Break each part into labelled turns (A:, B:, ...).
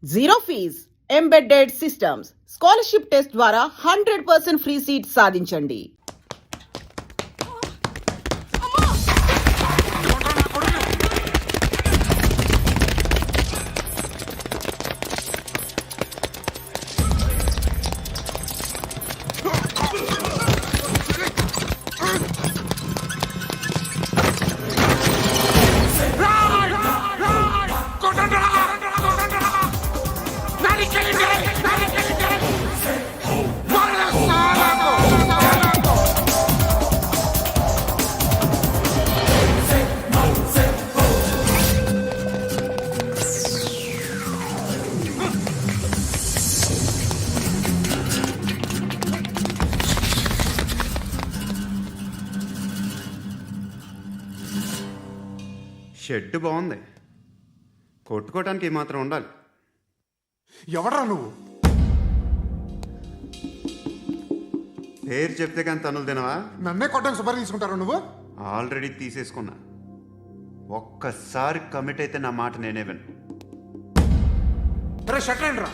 A: Zero fees embedded systems scholarship test ద్వారా 100% free seat సాధించండి.
B: Shed బాగుంది, కొట్టుకోవటానికి ఏమాత్రం ఉండాలి.
C: ఎవడ్రా నువ్వు?
B: పేరు చెప్తే కానీ తనులు తినవా?
C: నన్నే కొట్టడానికి సుపారీ తీసుకుంటారా నువ్వు?
B: ఆల్రెడీ తీసేసుకున్నా. ఒక్కసారి కమిట్ అయితే నా మాట నేనే విను.
C: అరే షట్ రా,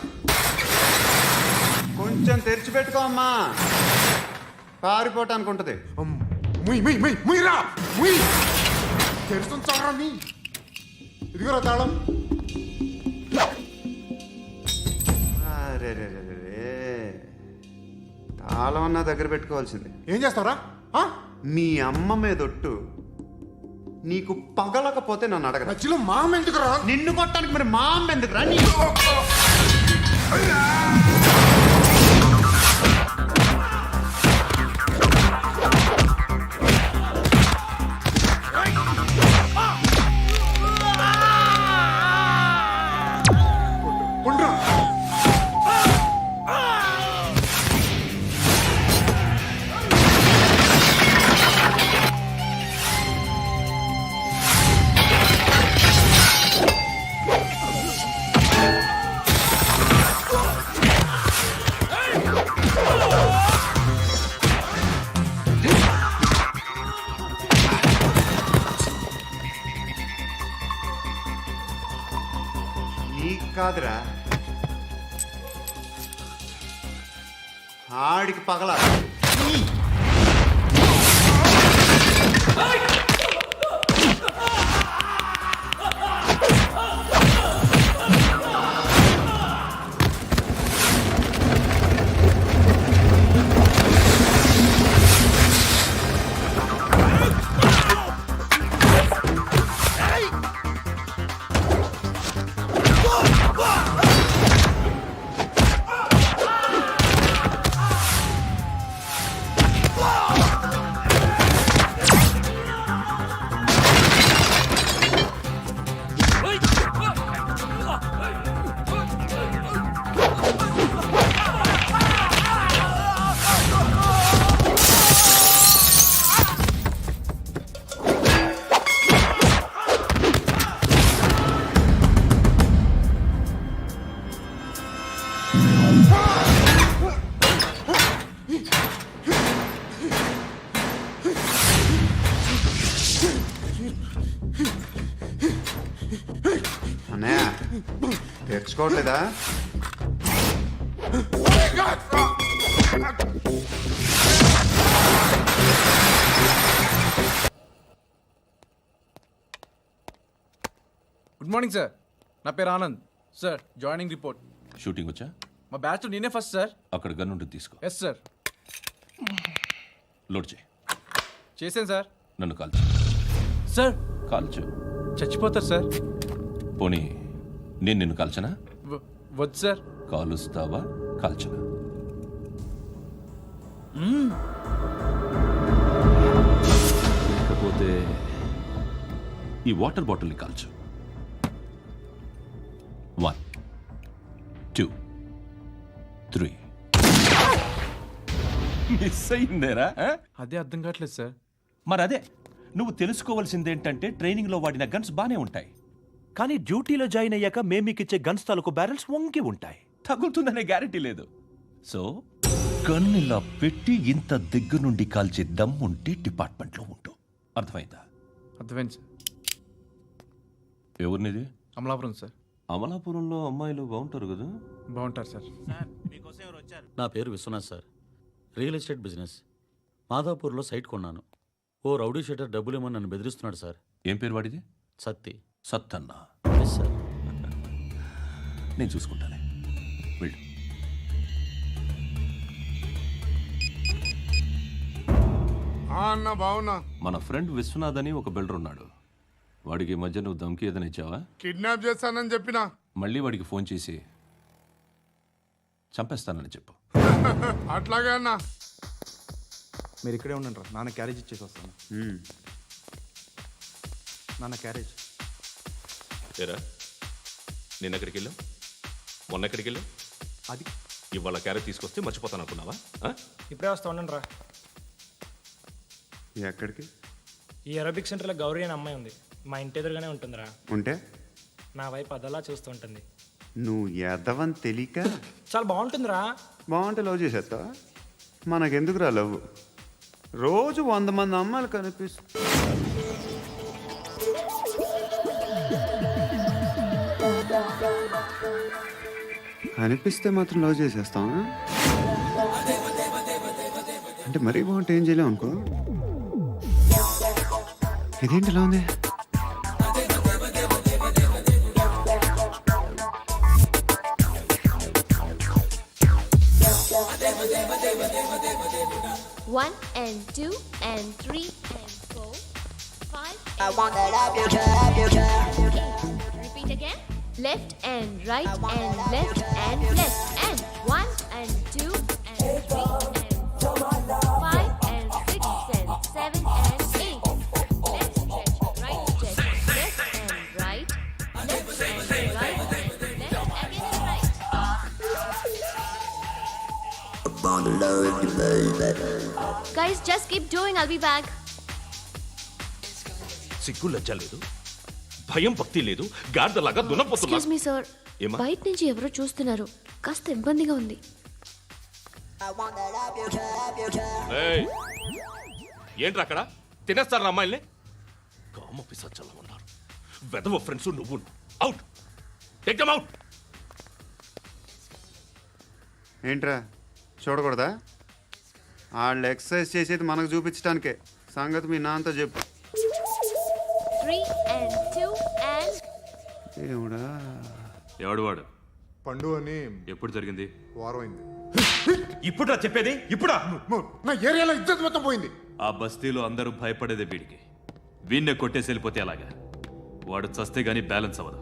B: కొంచెం తెరిచిపెట్టుకో అమ్మా, పారిపోవటానికి ఉంటుంది.
C: ముయ్ ముయ్ ముయ్ ముయ్ రా ముయ్. తెరుస్తుంది చారా నీ. ఇదిగోరా తాళం.
B: అరే తాళం అన్నా దగ్గర పెట్టుకోవాల్సింది.
C: ఏం చేస్తావురా?
B: మీ అమ్మ మీదొట్టు నీకు పగలకపోతే నన్ను అడగరా.
C: మధ్యలో మామ ఎందుకురా?
B: నిన్ను కొట్టడానికి మరి మా అమ్మ ఎందుకురా? నీ
C: ఉండ్రా.
B: నీకు కాదురా, ఆడికి పగల. అన్నయ్య తెచ్చుకోవట్లేదా?
D: గుడ్ మార్నింగ్ సార్, నా పేరు Anand sir. Joining report.
E: Shooting వచ్చా?
D: మా బ్యాచ్ నేనే ఫస్ట్ సార్.
E: అక్కడ గన్ ఉంటుంది, తీసుకో.
D: Yes sir.
E: లోడ్ చేయి.
D: చేశాను సార్.
E: నన్ను కాల్చు.
D: సార్
E: కాల్చు.
D: చచ్చిపోతారు సార్.
E: పోనీ నేను నిన్ను కాల్చనా?
D: వద్దు సార్.
E: కాలుస్తావా కాల్చనా? లేకపోతే ఈ వాటర్ బాటిల్ని కాల్చు. 1 2 3. మిస్ అయిందేరా?
D: అదే అర్థం కావట్లేదు సార్.
E: మరి అదే నువ్వు తెలుసుకోవాల్సిందేంటంటే ట్రైనింగ్లో వాడిన గన్స్ బానే ఉంటాయి,
F: కానీ డ్యూటీలో జాయిన్ అయ్యాక మేము మీకు ఇచ్చే గన్స్ తాలూకు బ్యారెల్స్ వంగి ఉంటాయి.
E: తగులుతుందనే గ్యారెంటీ లేదు. సో గన్ ఇలా పెట్టి ఇంత దగ్గర నుండి కాల్చే దమ్ముంటే డిపార్ట్మెంట్లో ఉంటూ. అర్థమైందా?
D: అర్థమైంది సార్.
E: ఎవరినిది?
D: అమలాపురం సార్.
E: అమలాపురంలో అమ్మాయిలు బాగుంటారు కదా.
D: బాగుంటారు సార్.
G: నా పేరు Viswanath sir. Real estate business. మాధాపూర్లో సైట్ కొన్నాను. ఓ రౌడీ షీటర్ డబ్బులు ఇవ్వమని నన్ను బెదిరిస్తున్నాడు సార్.
E: ఏం పేరు వాడిది?
G: సత్తి.
E: సత్తన్న.
G: Yes sir.
E: నేను చూసుకుంటానే, వెళ్ళు.
C: అన్న బావున్నా.
E: మన ఫ్రెండ్ విశ్వనాథ్ అని ఒక బిల్డర్ ఉన్నాడు. వాడికి ఈ మధ్య నువ్వు దమ్కి ఏదైనా ఇచ్చావా?
C: కిడ్నాప్ చేస్తానని చెప్పినా.
E: మళ్ళీ వాడికి ఫోన్ చేసి చంపేస్తానని చెప్పు.
C: అట్లాగే అన్న.
D: మీరు ఇక్కడే ఉండండి రా, నాన్న క్యారేజ్ ఇచ్చేసి వస్తాను. నాన్న క్యారేజ్.
H: ఏరా నేను ఎక్కడికి వెళ్ళావు? మొన్న ఎక్కడికి వెళ్ళావు?
D: అది
H: ఇవాళ క్యారెట్ తీసుకొస్తే మర్చిపోతాను అనుకున్నావా?
I: ఇప్పుడే వస్తా ఉండండి రా.
B: ఎక్కడికి?
I: ఈ అరబిక్ సెంటర్లో గౌరీ అనే అమ్మాయి ఉంది. మా ఇంటి ఎదురుగానే ఉంటుందిరా.
B: ఉంటే
I: నా వైపు అదలా చూస్తూ ఉంటుంది.
B: నువ్వు ఎదవని తెలియక
I: చాలా బాగుంటుందిరా.
B: బాగుంటే లవ్ చేసేస్తా. మనకెందుకురా లవ్? రోజు 100 మంది అమ్మాయిలు కనిపిస్తే మాత్రం లవ్ చేసేస్తాం. అంటే మరీ బాగుంటే ఏం చేయలేం అనుకో. ఇదేంటి ఎలా ఉంది?
J: One and two and three and four, five.
K: I want that up your job.
J: Repeat again. Left and right and left and left and one and two and three and four, five and six and seven and eight. Left stretch, right stretch, left and right, left and right and left again and right. Guys, just keep doing. I'll be back.
H: సిగ్గు లజ్జ లేదు, భయం భక్తి లేదు, గాడిదలాగా దున్నపోతున్నా.
J: Excuse me, sir.
H: ఏమా?
J: బయట నుంచి ఎవరో చూస్తున్నారు. కాస్త ఇబ్బందిగా ఉంది.
H: ఏయ్, ఏంట్రా అక్కడ తినేస్తారు నా అమ్మాయిల్ని? కామ పిశాచాలా ఉన్నారు. వెదవ ఫ్రెండ్స్ నువ్వు. Out, take them out.
B: ఏంట్రా చూడకూడదా? వాళ్ళు ఎక్సర్సైజ్ చేసేది మనకు చూపించడానికే. సంగతి మీ నాన్నతో చెప్పు.
J: 3 and 2 and
B: దేవుడా.
H: ఎవడు వాడు?
C: పండు అని
H: ఎప్పుడు జరిగింది?
C: వారం అయింది.
E: ఇప్పుడా చెప్పేది? ఇప్పుడా?
C: నా ఏరియాలో ఇజ్జత్ మొత్తం పోయింది.
E: ఆ బస్తీలో అందరూ భయపడేదే వీడికి. వీణ్ణే కొట్టేసి వెళ్ళిపోతే అలాగా? వాడు చస్తే గానీ బ్యాలెన్స్ అవ్వదు.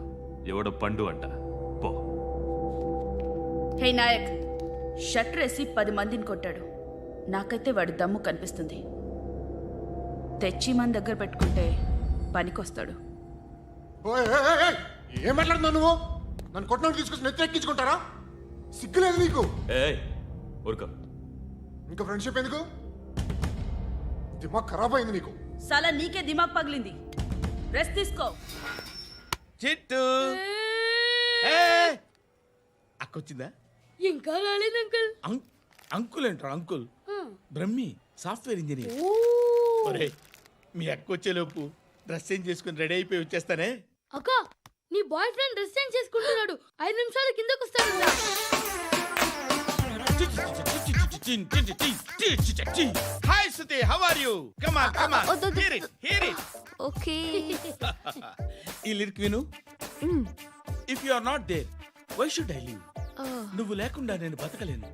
E: ఎవడో పండు అంట. పో.
L: హే నాయక్, షట్టర్ వేసి 10 మందిని కొట్టాడు. నాకైతే వాడి దమ్ము కనిపిస్తుంది. తెచ్చి మన దగ్గర పెట్టుకుంటే పనికొస్తాడు.
C: ఏం మాట్లాడుతున్నావు నువ్వు? నన్ను కొట్టిన తీసుకొచ్చి నెత్తి ఎక్కించుకుంటారా? సిగ్గులేదు నీకు?
H: ఏయ్ ఊరుకో.
C: ఇంకా ఫ్రెండ్షిప్ ఎందుకు? దిమాగ్ ఖరాబ్ అయింది నీకు.
L: సలా నీకే దిమాగ్ పగిలింది. రెస్ట్ తీసుకో.
D: చిట్టు అక్కొచ్చిందా?
K: ఇంకా రాలేదు అంకుల్.
D: అంకుల్ ఏంట్రా అంకుల్? Brahmi software engineer. ఒరే, మీ అక్క వచ్చేలోపు డ్రెస్ చేంజ్ చేసుకుని రెడీ అయిపోయి వచ్చేస్తానే.
K: అక్క, నీ బాయ్ ఫ్రెండ్ డ్రెస్ చేంజ్ చేసుకుంటున్నాడు. 5 నిమిషాలు కిందకు వస్తాడు.
D: Hi Suti, how are you? Come on come on, hear it hear it.
J: Okay.
D: ఈ లిరిక్ విను. If you are not there, why should I live? నువ్వు లేకుండా నేను బతకలేను.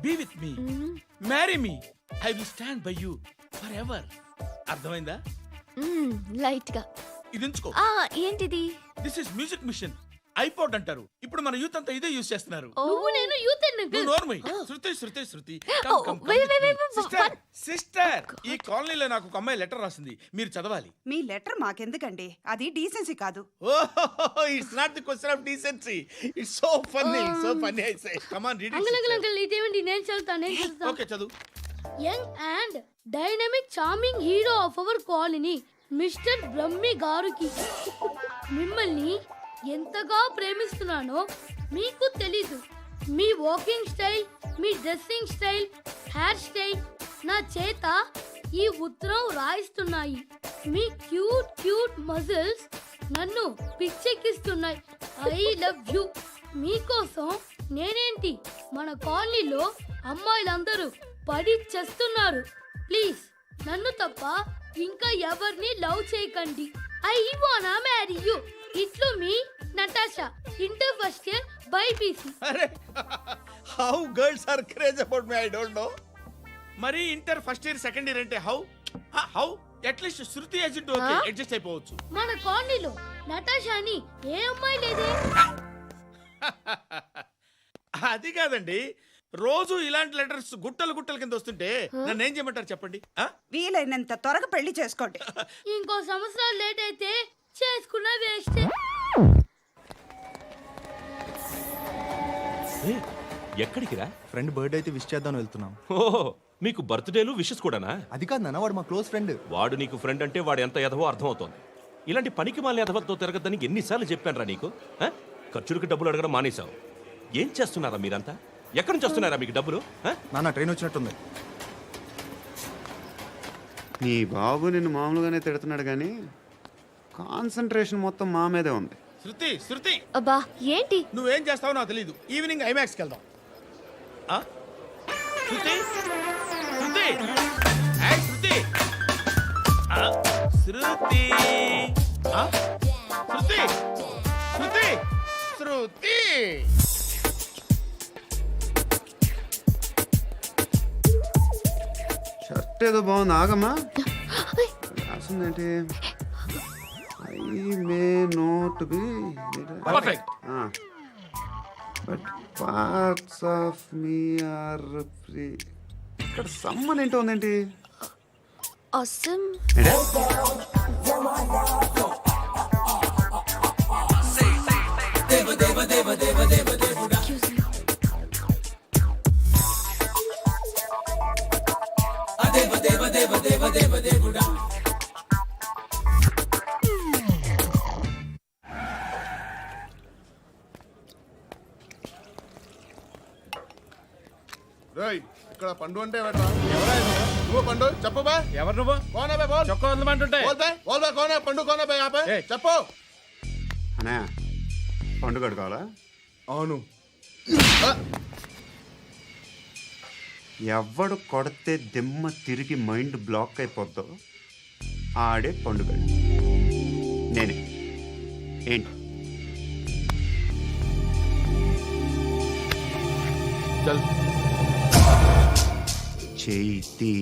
D: Be with me, marry me, I will stand by you forever. అర్థమైందా?
J: Light గా.
D: ఇది ఉంచుకో.
J: ఏంటిది?
D: This is music machine. IPod అంటారు. ఇప్పుడు మన యూత్ అంతా ఇదే యూజ్ చేస్తున్నారు.
K: నువ్వు నేను యూత్
D: నువ్వు నోర్మై. శృతి శృతి శృతి. సిస్టర్, ఈ కాలనీలో నాకు ఒక అమ్మాయి లెటర్ రాసింది. మీరు చదవాలి.
L: మీ లెటర్ మాకెందుకండి? అది డీసెన్సీ కాదు.
D: Oh, it's not the question of decency. It's so funny, so funny. I say come on read it.
K: Uncle ఇదేంటి? నేను చదువుతాను.
D: ఓకే చదువు.
K: Young and dynamic charming hero of our colony mister Brahmi గారికి మిమ్మల్ని ఎంతగా ప్రేమిస్తున్నానో మీకు తెలీదు. మీ వాకింగ్ స్టైల్, మీ డ్రెస్సింగ్ స్టైల్, హెయిర్ స్టైల్ నా చేత ఈ ఉత్తరం రాయిస్తున్నాయి. మీ క్యూట్ క్యూట్ మజిల్స్ నన్ను పిచ్చెక్కిస్తున్నాయి. I love you. మీకోసం నేనేంటి, మన కాలనీలో అమ్మాయిలందరూ పడి చేస్తున్నారు. ప్లీజ్ నన్ను తప్ప ఇంకా ఎవరిని లవ్ చేయకండి. ఐ వానా మ్యారీ యు. ఇట్లు మీ Natasha, inter first year BiPC.
D: అరే how girls are craze about me I don't know. మరి inter first year second year అంటే how at least Shruti agent okay adjust అయిపోవచ్చు.
K: మన కాలనీలో నటాషాని ఏ అమ్మాయి లేదే.
D: అది కాదండి, రోజు ఇలాంటి లెటర్స్ గుట్టలు గుట్టల కింద వస్తుంటే నన్ను ఏం చేయమంటారు చెప్పండి?
L: వీలైనంత త్వరగా పెళ్లి చేసుకోండి.
K: ఇంకో సంవత్సరాలు లేట్ అయితే చేసుకున్న వేస్టే.
H: ఎక్కడికి రా?
C: ఫ్రెండ్ బర్త్డే అయితే విష్ చేద్దాం వెళ్తున్నాం.
H: ఓహో, మీకు బర్త్డేలు విషెస్ కూడానా?
C: అది కాదు నాన్న, వాడు మా క్లోజ్ ఫ్రెండ్.
H: వాడు నీకు ఫ్రెండ్ అంటే వాడు ఎంత ఎదవో అర్థమవుతోంది. ఇలాంటి పనికి మాలిన ఎదవలతో తిరగద్దని ఎన్నిసార్లు చెప్పానురా నీకు? ఖర్చులకు డబ్బులు అడగడం మానేశావు. ఏం చేస్తున్నారా మీరంతా? ఎక్కడి నుంచి వస్తున్నారా మీకు డబ్బులు?
C: నాన్న ట్రైన్ వచ్చినట్టుంది.
B: నీ బాబు నిన్ను మామూలుగానే తిడుతున్నాడు కానీ కాన్సన్ట్రేషన్ మొత్తం మా మీదే ఉంది.
D: శృతి శృతి
J: అబ్బా ఏంటి?
D: నువ్వేం చేస్తావో నాకు తెలీదు. ఈవినింగ్ ఐమాక్స్కి వెళ్దాం. శృతి శృతి ఏయ్ శృతి శృతి శృతి శృతి శృతి.
B: షర్ట్ ఏదో బాగుంది, ఆగమ్మా. రాసిందేంటి? I may not be
D: perfect.
B: But parts of me are free. ఇక్కడ సమ్మన్ ఏంటో ఉందేంటి?
J: Awesome.
C: రేయ్, ఇక్కడ పండు అంటే నువ్వు పండు చెప్పు బా.
D: ఎవరు నువ్వు?
C: కోనే బే బోల్.
D: చొక్కా వదలమంటుంటే
C: బోల్ బే కోనే పండు కోనే బే ఆపే చెప్పు.
B: అనే పండుగ కావాలా?
C: అవును.
B: ఎవడు కొడితే దిమ్మ తిరిగి మైండ్ బ్లాక్ అయిపోద్దో ఆడే పండుగ. నేనే. ఏంటి? చేతి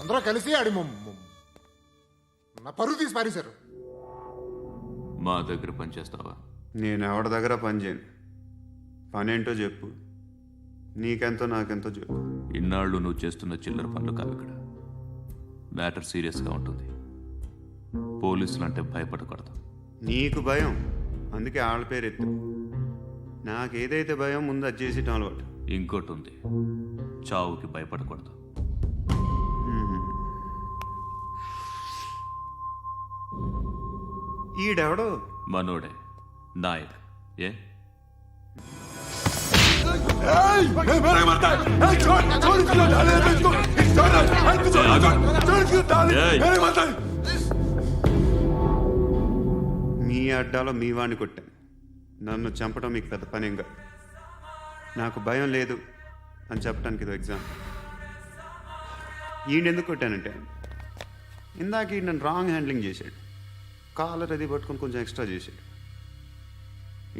C: అందరూ కలిసి ఆడి నా పరువు తీసి పారేశారు.
E: మా దగ్గర పని చేస్తావా?
B: నేను ఎవరి దగ్గర పని చేయను. పనేంటో చెప్పు. నీకెంతో నాకెంతో చెప్పు.
E: ఇన్నాళ్ళు నువ్వు చేస్తున్న చిల్లర పనులు కావు ఇక్కడ. మ్యాటర్ సీరియస్గా ఉంటుంది. పోలీసులు అంటే భయపడకూడదు.
B: నీకు భయం, అందుకే ఆళ్ళ పేరు ఎత్తు. నాకేదైతే భయం ముందు అది చేసేటం అలవాటు.
E: ఇంకోటి ఉంది, చావుకి భయపడకూడదు.
B: ఈడెవడో
E: మనోడే నాయక్. ఏ
B: మీ అడ్డాలో మీ వాణ్ణి కొట్టాను. నన్ను చంపడం మీకు పెద్ద పనేం కాదు. నాకు భయం లేదు అని చెప్పడానికి ఇది ఎగ్జాంపుల్. ఈయనెందుకు కొట్టానంటే ఇందాక ఈ నన్ను రాంగ్ హ్యాండ్లింగ్ చేశాడు. కాలర్ అది పట్టుకొని కొంచెం ఎక్స్ట్రా చేశాడు.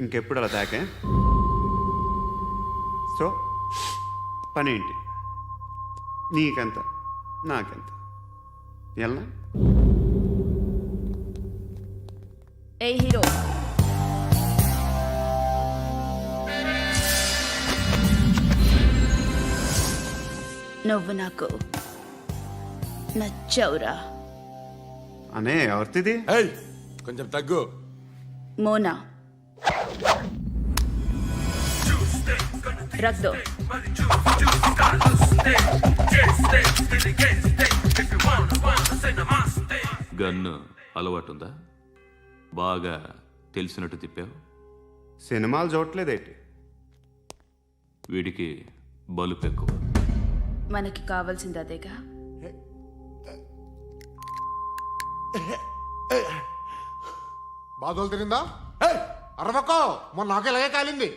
B: ఇంకెప్పుడు అలా తాకే. సో పని ఏంటి? నీకెంత నాకెంత ఎలా?
L: ఏ హీరో, నువ్వు నాకు నచ్చవురా.
B: అనే ఎవరిది?
C: ఏయ్ కొంచెం తగ్గు.
L: మోనా రక్ దో.
E: గన్ను అలవాటుందా? బాగా తెలిసినట్టు తిప్పావు.
B: సినిమాలు చూడట్లేదేంటి?
E: వీడికి బలుపు ఎక్కువ.
L: మనకి కావాల్సింది అదేగా.
C: బాధలు తిరిందా? ఏయ్ అరవకో, మొన్న నాకు ఇలాగే కాలింది.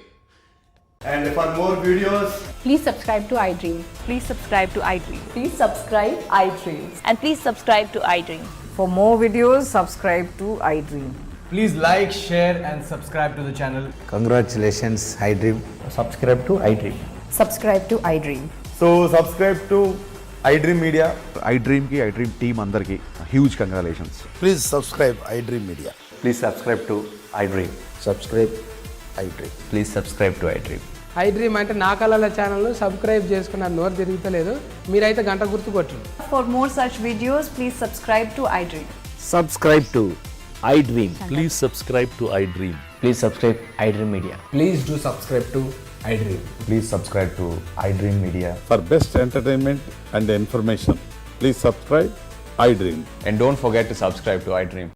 B: And for more videos,
L: Please subscribe to iDream. Please subscribe to iDream. Please subscribe iDream. And please subscribe to iDream.
A: For more videos, subscribe to iDream.
I: Please like, share and subscribe to the channel.
F: Congratulations I dream. Subscribe to I dream.
L: Subscribe to iDream.
C: So subscribe to iDream media.
F: iDream కి iDream team అందరికి huge congratulations.
C: Please subscribe iDream media.
F: Please subscribe to iDream. Subscribe iDream. Please subscribe to iDream.
I: iDream అంటే నా కళల channel subscribe చేసుకున్న నోరు తిరుగుతలేదు. మీరైతే గంట గుర్తు కొట్టండి.
L: For more such videos, please subscribe to iDream.
F: Subscribe to iDream. Please subscribe to iDream. Please subscribe iDream media.
I: Please do subscribe to iDream.
F: Please subscribe to iDream media.
C: For best entertainment and information please subscribe iDream.
F: And don't forget to subscribe to iDream.